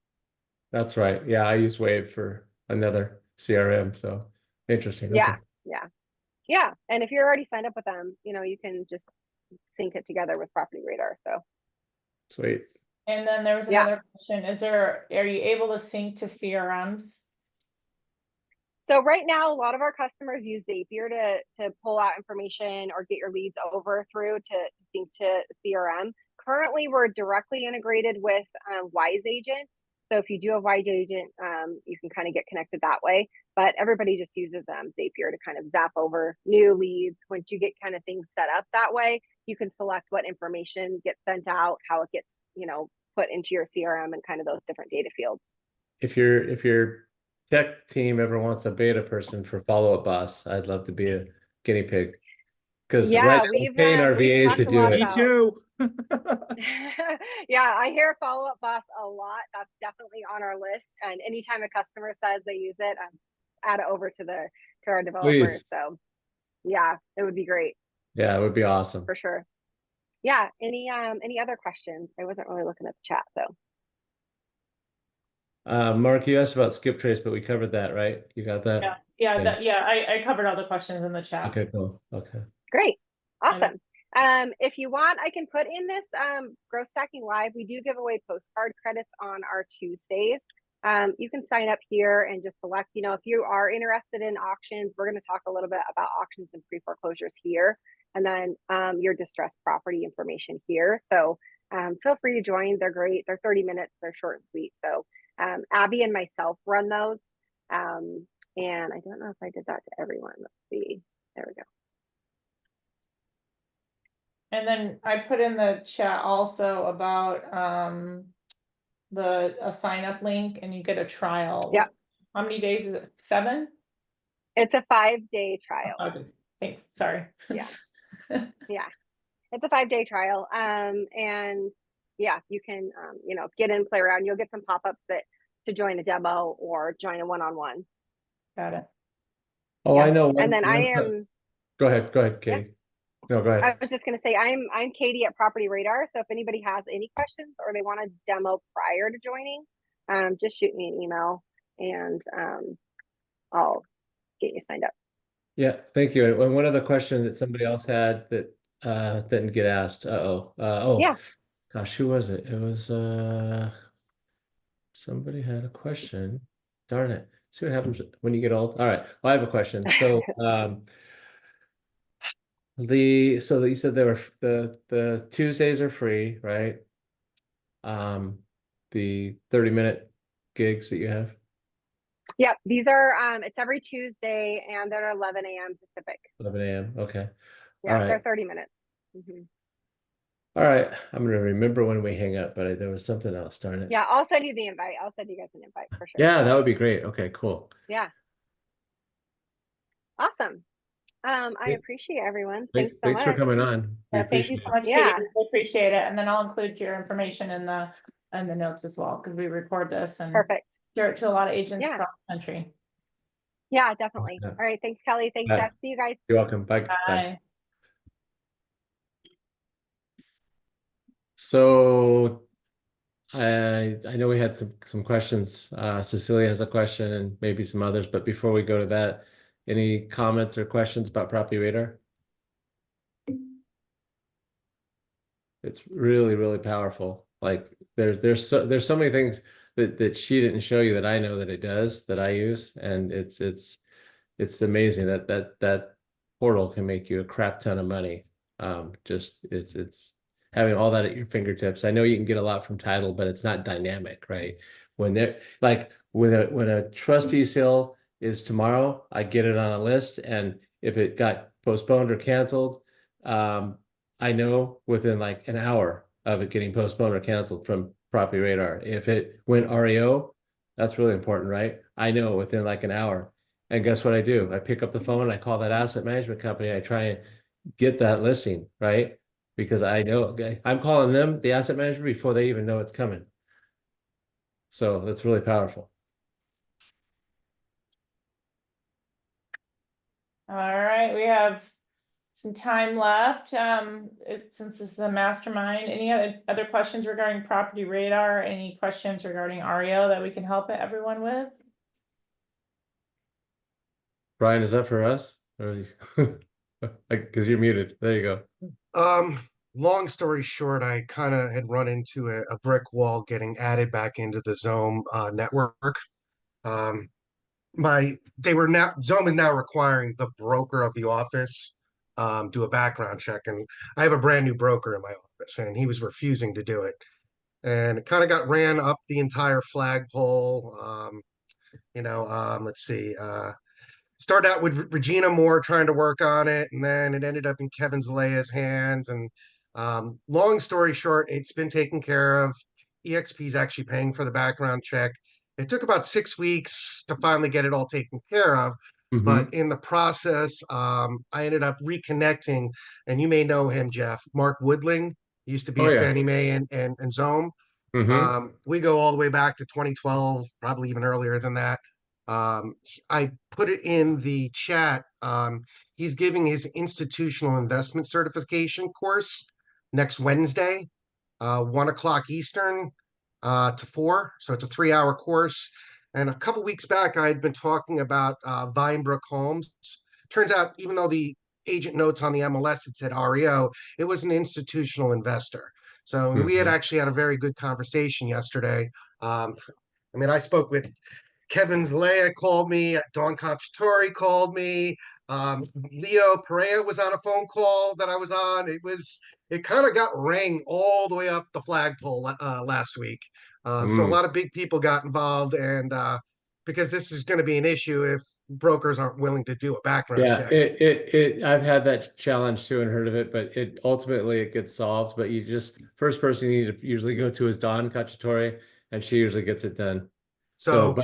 That's right. Yeah, I use Wave for another CRM. So interesting.
Yeah.
Okay.
Yeah. Yeah. And if you're already signed up with them, you can just sync it together with Property Radar. So
Sweet.
And then there was
Yeah.
another question. Are you able to sync to CRMs?
So right now, a lot of our customers use Zapier to pull out information or get your leads over through to sync to CRM. Currently, we're directly integrated with Wise Agent. So if you do a Wise Agent, you can kind of get connected that way. But everybody just uses Zapier to kind of zap over new leads. Once you get kind of things set up that way, you can select what information gets sent out, how it gets, put into your CRM and kind of those different data fields.
If your tech team ever wants a beta person for Follow Up Boss, I'd love to be a guinea pig. Because
Yeah,
right now we're paying our
we've
VAs
talked
to
a
do
lot
it.
Me
about
too.
Yeah, I hear Follow Up Boss a lot. That's definitely on our list. And anytime a customer says they use it, add it over to our developers.
Please.
So yeah, it would be great
Yeah, it would be awesome.
for sure. Yeah. Any other questions? I wasn't really looking at the chat, so.
Mark, you asked about skip trace, but we covered that, right? You got that?
Yeah, I covered all the questions in the chat.
Okay, cool. Okay.
Great. Awesome. If you want, I can put in this Growth Stacking Live. We do give away postcard credits on our Tuesdays. You can sign up here and just select, if you are interested in auctions, we're going to talk a little bit about auctions and pre-foreclosures here, and then your distressed property information here. So feel free to join. They're great. They're 30 minutes. They're short and sweet. So Abby and myself run those. And I don't know if I did that to everyone. Let's see. There we go.
And then I put in the chat also about a sign up link and you get a trial.
Yep.
How many days is it? 7?
It's a 5-day trial.
Okay. Thanks. Sorry.
Yeah. Yeah. It's a 5-day trial. And yeah, you can get in, play around. You'll get some pop-ups to join a demo or join a one-on-one.
Got it.
Oh,
Yeah.
I know.
And then I am.
Go ahead, Katie. No, go
I
ahead.
was just going to say, I'm Katie at Property Radar. So if anybody has any questions or they want to demo prior to joining, just shoot me an email and I'll get you signed up.
Yeah, thank you. And one other question that somebody else had that didn't get asked.
Yeah.
Gosh, who was it? It was somebody had a question. Darn it. See what happens when you get old. All right. Well, I have a question. So so you said they were the Tuesdays are free, right? The 30-minute gigs that you have.
Yep. These are it's every Tuesday and they're 11 a.m. Pacific.
11 a.m. Okay.
Yeah,
All right.
they're 30 minutes. Mm-hmm.
All right. I'm gonna remember when we hang up, but there was something else, darn it.
Yeah, I'll send you the invite. I'll send you guys an invite for sure.
Yeah, that would be great. Okay, cool.
Yeah. Awesome. I appreciate everyone. Thanks so
Thanks for
much.
coming on. We
Yeah, thank you
appreciate
so
it.
much, Katie.
Yeah.
I appreciate it. And then I'll include your information in the in the notes as well, because we record this and
Perfect.
share it to a lot of agents
Yeah.
across the country.
Yeah, definitely.
Yeah.
All right. Thanks, Kelly. Thanks,
Yeah.
Jeff. See you guys.
You're welcome. Bye. Bye.
Bye.
So I know we had some questions. Cecilia has a question and maybe some others, but before we go to that, any comments or questions about Property Radar? It's really, really powerful. Like there's so many things that she didn't show you that I know that it does, that I use, and it's amazing that portal can make you a crap ton of money. Just it's having all that at your fingertips. I know you can get a lot from title, but it's not dynamic, right? When they're like when a trustee sale is tomorrow, I get it on a list, and if it got postponed or canceled, I know within like an hour of it getting postponed or canceled from Property Radar. If it went REO, that's really important, right? I know within like an hour. And guess what I do? I pick up the phone, I call that asset management company, I try and get that listing, right? Because I know, okay, I'm calling them, the asset manager, before they even know it's coming. So that's really powerful.
All right, we have some time left. Since this is a mastermind, any other questions regarding Property Radar? Any questions regarding REO that we can help everyone with?
Brian, is that for us? Or because you're muted. There you go.
Long story short, I kind of had run into a brick wall getting added back into the Zome network. Um, Zome is now requiring the broker of the office do a background check, and I have a brand new broker in my office, and he was refusing to do it, and it kind of got ran up the entire flagpole. Let's see. Started out with Regina Moore trying to work on it, and then it ended up in Kevin Zalea's hands. And long story short, it's been taken care of. EXP is actually paying for the background check. It took about 6 weeks to finally get it all taken care of. But in the process, I ended up reconnecting, and you may know him, Jeff, Mark Woodling. He used to be
Oh
at
yeah.
Fannie Mae and Zome.
Mm-hmm.
We go all the way back to 2012, probably even earlier than that. I put it in the chat. He's giving his institutional investment certification course next Wednesday, 1 o'clock Eastern to 4. So it's a 3-hour course. And a couple weeks back, I had been talking about Vinebrook Homes. Turns out, even though the agent notes on the MLS it said REO, it was an institutional investor. So we had actually had a very good conversation yesterday. I spoke with Kevin Zalea called me, Don Cacciatore called me, Leo Perea was on a phone call that I was on. It kind of got rang all the way up the flagpole last week. So a lot of big people got involved, and because this is going to be an issue if brokers aren't willing to do a background
Yeah,
check.
I've had that challenge too and heard of it, but it ultimately gets solved. But you just first person you need to usually go to is Dawn Cacciatore, and she usually gets it done.
So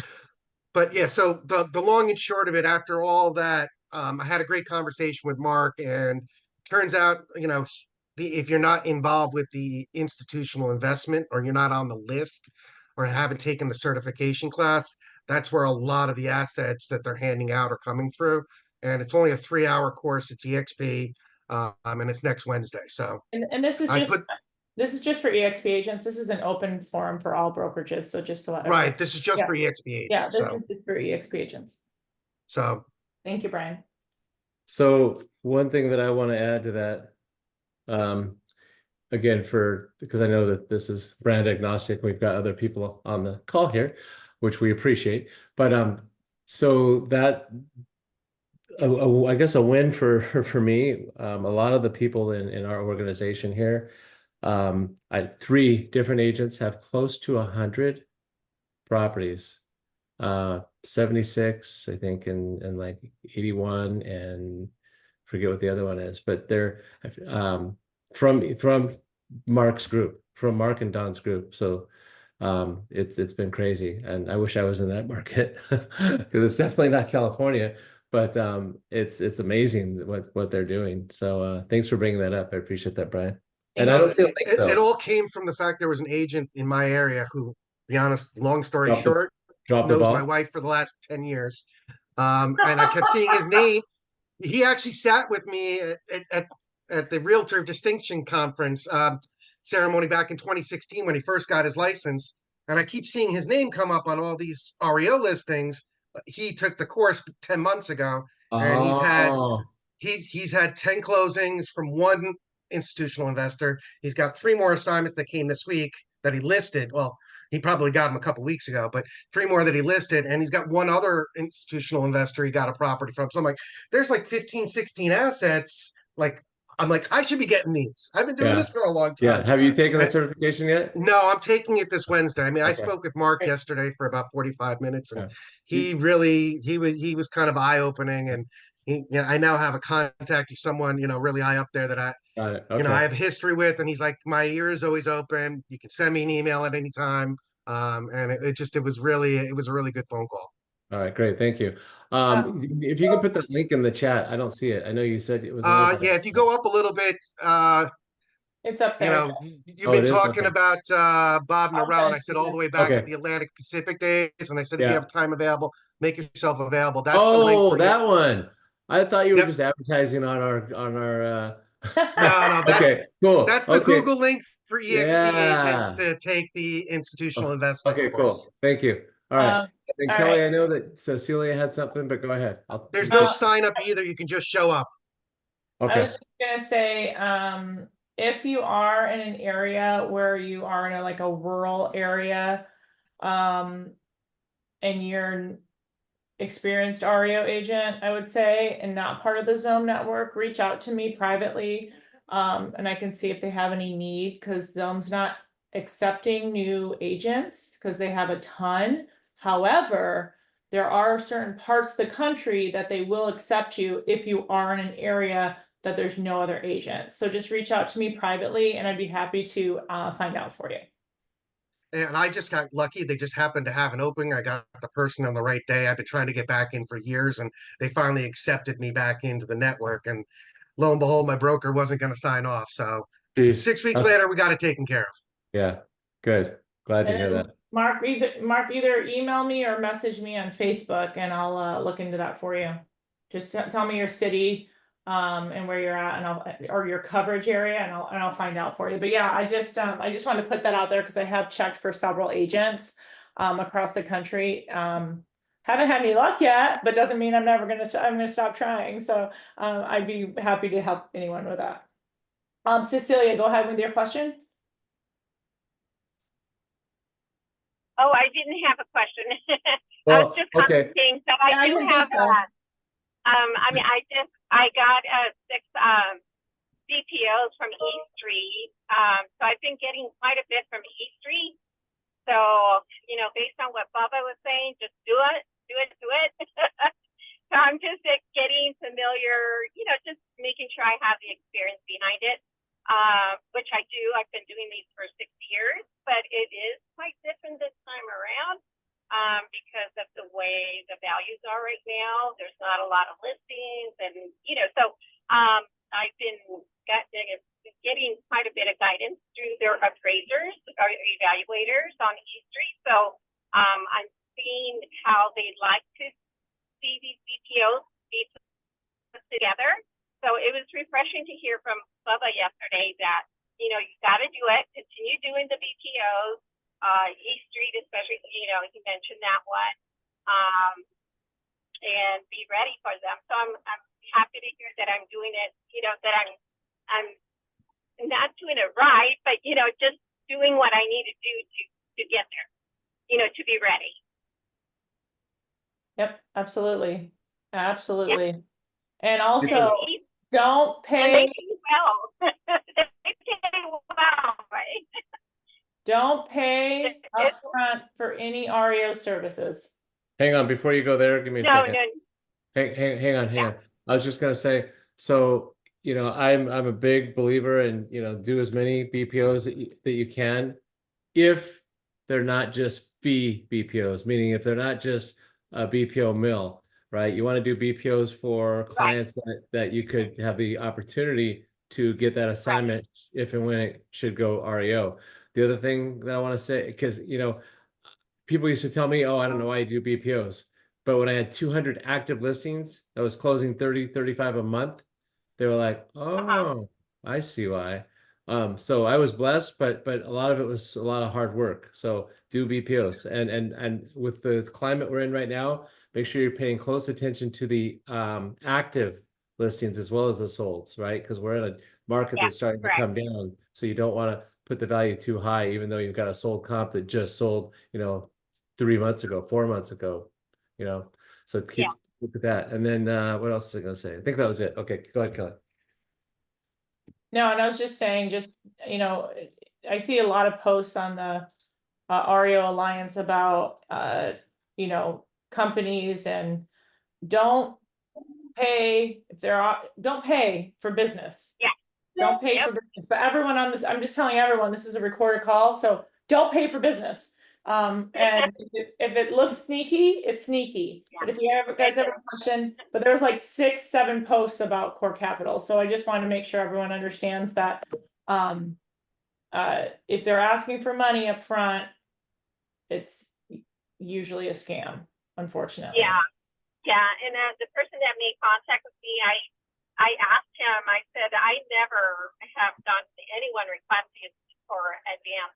but yeah, so the long and short of it, after all that, I had a great conversation with Mark, and turns out, if you're not involved with the institutional investment, or you're not on the list, or haven't taken the certification class, that's where a lot of the assets that they're handing out are coming through. And it's only a 3-hour course. It's EXP, and it's next Wednesday. So
And this is
I
just
put
this is just for EXP agents. This is an open forum for all brokerages. So just to let everyone.
right. This is just
Yeah.
for EXP
Yeah,
agents.
this is just for EXP agents.
So
Thank you, Brian.
So one thing that I want to add to that, again, because I know that this is brand agnostic, we've got other people on the call here, which we appreciate. But so that I guess a win for me. A lot of the people in our organization here, 3 different agents have close to 100 properties. 76, I think, and like 81, and forget what the other one is, but they're from Mark's group, from Mark and Don's group. So it's been crazy, and I wish I was in that market because it's definitely not California, but it's amazing what they're doing. So thanks for bringing that up. I appreciate that, Brian. And I don't see a
it,
link
it, it
though.
all came from the fact there was an agent in my area who, to be honest, long story
Drop the
short,
drop the
knows my
ball.
wife for the last 10 years. And I kept seeing his name. He actually sat with me at the Realtor Distinction Conference ceremony back in 2016 when he first got his license. And I keep seeing his name come up on all these REO listings. He took the course 10 months ago, and
Oh,
he's had 10 closings from one institutional investor. He's got 3 more assignments that came this week that he listed. Well, he probably got them a couple weeks ago, but 3 more that he listed, and he's got one other institutional investor he got a property from. So I'm like, there's like 15, 16 assets. Like, I'm like, I should be getting these. I've been doing
yeah.
this for a long
Yeah.
time.
Have you taken the
I,
certification yet?
no, I'm taking it this Wednesday. I mean, I
Okay.
spoke with Mark yesterday for about 45 minutes, and
Yeah.
he was kind of eye-opening, and I now have a contact of someone, really high up there that
Got it.
I
Okay.
have history with, and he's like, my ear is always open. You can send me an email at any time. And it was a really good phone call.
All right, great. Thank you. If you can put that link in the chat, I don't see it. I know you said it was over by.
Yeah, if you go up a little bit,
It's up there.
you've
Oh,
been
it is?
talking
Okay.
about Bob
I'll
Norrell, and
send
I
it
said
to
all
you.
the way back at
Okay.
the Atlantic Pacific days, and I said if you
Yeah.
have time available, make yourself available. That's the link
Oh,
for you.
that one. I thought you were
Yep.
just advertising on our
No,
Okay, cool.
that's the
Okay.
Google link for EXP agents
Yeah.
to take the institutional
Oh,
investment
okay,
course.
cool. Thank you. All right. And
All
Kelly,
right.
I know that Cecilia had something, but go ahead.
There's
You
no
can.
sign up either. You can just show up.
I was
Okay.
just gonna say, if you are in an area where you are in like a rural area, and you're an experienced REO agent, I would say, and not part of the Zone network, reach out to me privately. And I can see if they have any need, because Zone's not accepting new agents because they have a ton. However, there are certain parts of the country that they will accept you if you are in an area that there's no other agent. So just reach out to me privately and I'd be happy to find out for you.
And I just got lucky. They just happened to have an opening. I got the person on the right day. I've been trying to get back in for years, and they finally accepted me back into the network. And lo and behold, my broker wasn't going to sign off. So
Jeez.
6 weeks later, we got it taken care of.
Yeah. Good. Glad to
And
hear
then
that.
Mark either email me or message me on Facebook and I'll look into that for you. Just tell me your city and where you're at, and or your coverage area, and I'll find out for you. But yeah, I just wanted to put that out there because I have checked for several agents across the country. Haven't had any luck yet, but doesn't mean I'm gonna stop trying. So I'd be happy to help anyone with that. Cecilia, go ahead with your question.
Oh, I didn't have a question. I
Well,
was just
okay.
commenting. So I
Yeah, I
do
didn't think
have
so.
I got 6 CPOs from E Street. So I've been getting quite a bit from E Street. So, based on what Bubba was saying, just do it. So I'm just getting familiar, just making sure I have the experience behind it, which I do. I've been doing these for 6 years, but it is quite different this time around because of the way the values are right now. There's not a lot of listings, and so I've been getting quite a bit of guidance through their appraisers or evaluators on E Street. So I'm seeing how they'd like to see these BPOs be put together. So it was refreshing to hear from Bubba yesterday that, you got to do it, continue doing the BPOs, E Street especially, he mentioned that one, and be ready for them. So I'm happy to hear that I'm doing it, that I'm not doing it right, but, just doing what I need to do to get there, to be ready.
Yep, absolutely. Absolutely.
Yep.
And also,
And
don't
And they
pay,
pay well. They pay well, right?
don't pay
It-
upfront for any REO services.
Hang on, before you go there, give me a
No,
second.
no,
Hang on. I was just gonna say, so I'm a big believer in do as many BPOs that you can, if they're not just fee BPOs, meaning if they're not just a BPO mill, right? You want to do BPOs for clients that you could have the opportunity to get that assignment if and when it should go REO. The other thing that I want to say, because people used to tell me, oh, I don't know why you do BPOs. But when I had 200 active listings, I was closing 30, 35 a month. They were like, oh, I see why. So I was blessed, but a lot of it was a lot of hard work. So do BPOs, and with the climate we're in right now, make sure you're paying close attention to the active listings as well as the solds, right? Because we're in a market
Yeah,
that's starting to
correct.
come down. So you don't want to put the value too high, even though you've got a sold comp that just sold, 3 months ago, 4 months ago, So keep look at that. And then what else was I gonna say? I think that was it. Okay, go ahead, Kelly.
No, and I was just saying, I see a lot of posts on the REO Alliance about companies, and don't pay if don't pay for business.
Yeah.
Don't pay for business. But everyone on this, I'm just telling everyone, this is a recorded call, so don't pay for business. And if it looks sneaky, it's sneaky. But if you guys ever question, but there was like 6, 7 posts about Core Capital. So I just wanted to make sure everyone understands that if they're asking for money up front, it's usually a scam, unfortunately.
Yeah. And the person that made contact with me, I asked him, I said, I never have done anyone requesting for advance,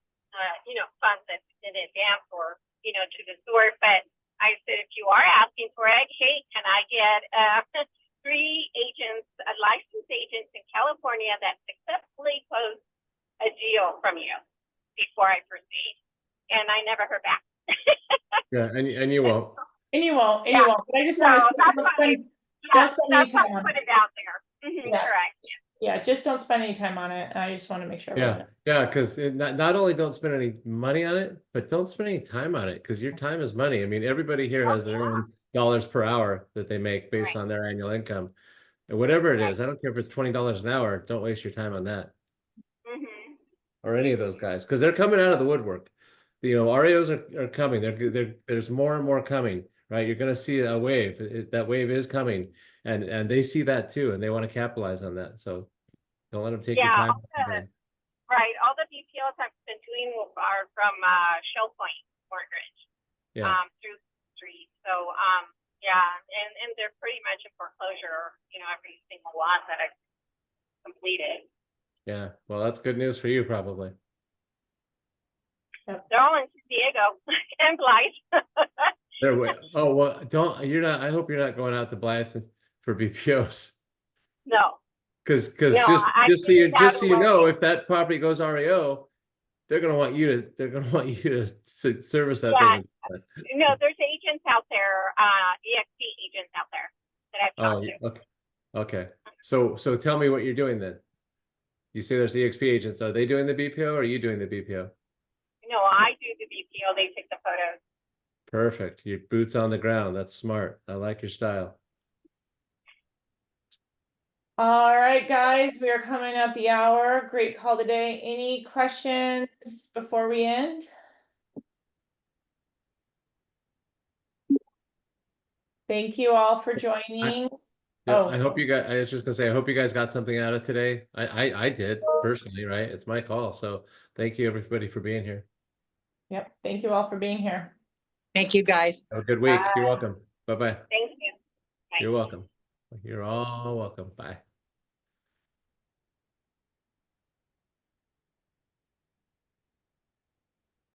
funds in advance or, to the source. But I said, if you are asking for it, hey, can I get 3 agents, licensed agents in California that successfully closed a deal from you before I proceed? And I never heard back.
Yeah, and you won't.
And you won't. But I just want to don't spend any time on
put it out there. Correct.
Yeah, just don't spend any time on it. I just want to make sure.
Yeah, because not only don't spend any money on it, but don't spend any time on it, because your time is money. I mean, everybody here has their own dollars per hour that they make based on their annual income. And whatever it is, I don't care if it's $20 an hour, don't waste your time on that. Or any of those guys, because they're coming out of the woodwork. REOs are coming. There's more and more coming, right? You're going to see a wave. That wave is coming, and they see that too, and they want to capitalize on that. So don't let them take your time.
Right. All the BPOs I've been doing are from Shell Point Mortgage. Through the street. So and they're pretty much in foreclosure, every single one that I've completed.
Yeah, well, that's good news for you, probably.
They're all in San Diego and Blythe.
Oh, well, I hope you're not going out to Blythe for BPOs.
No.
Because just so you know, if that property goes REO, they're gonna want you to service that thing.
No, there's agents out there, EXP agents out there that I've talked to.
Okay. So tell me what you're doing then. You say there's EXP agents. Are they doing the BPO or are you doing the BPO?
No, I do the BPO. They take the photos.
Perfect. Your boots on the ground. That's smart. I like your style.
All right, guys, we are coming at the hour. Great call today. Any questions before we end? Thank you all for joining.
I hope you guys, I was just gonna say, I hope you guys got something out of today. I did personally, right? It's my call. So thank you everybody for being here.
Yep. Thank you all for being here.
Thank you, guys.
Have a good week.
Bye.
You're welcome. Bye-bye.
Thank you. Bye.
You're welcome. You're all welcome. Bye.